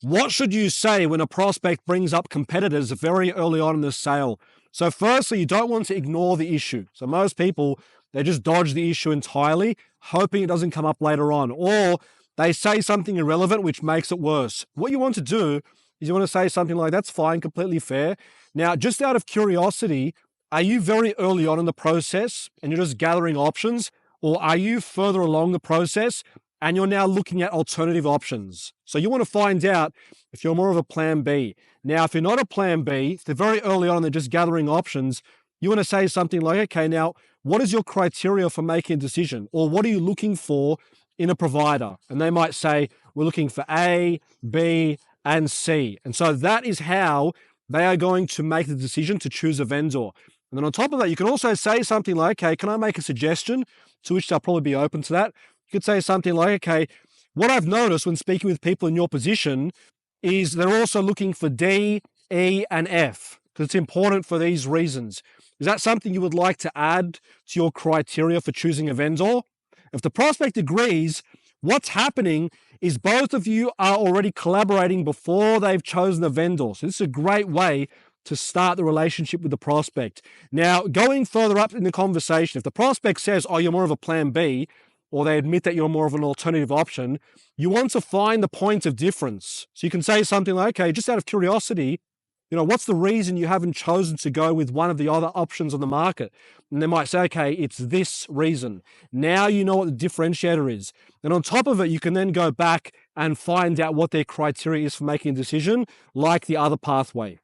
What should you say when a prospect brings up competitors very early on in the sale? So firstly, you don't want to ignore the issue. So most people, they just dodge the issue entirely, hoping it doesn't come up later on, or they say something irrelevant, which makes it worse. What you want to do is you want to say something like, that's fine, completely fair. Now, just out of curiosity, are you very early on in the process and you're just gathering options, or are you further along the process and you're now looking at alternative options? So you want to find out if you're more of a plan B. Now, if you're not a plan B, if they're very early on and they're just gathering options, you want to say something like, okay, now, what is your criteria for making a decision? Or what are you looking for in a provider? And they might say, we're looking for A, B, and C. And so that is how they are going to make the decision to choose a vendor. And then on top of that, you can also say something like, okay, can I make a suggestion? To which they'll probably be open to that. You could say something like, okay, what I've noticed when speaking with people in your position is they're also looking for D, E, and F, because it's important for these reasons. Is that something you would like to add to your criteria for choosing a vendor? If the prospect agrees, what's happening is both of you are already collaborating before they've chosen a vendor. So this is a great way to start the relationship with the prospect. Now, going further up in the conversation, if the prospect says, oh, you're more of a plan B, or they admit that you're more of an alternative option, you want to find the point of difference. So you can say something like, okay, just out of curiosity, what's the reason you haven't chosen to go with one of the other options on the market? And they might say, okay, it's this reason. Now you know what the differentiator is. And on top of it, you can then go back and find out what their criteria is for making a decision, like the other pathway.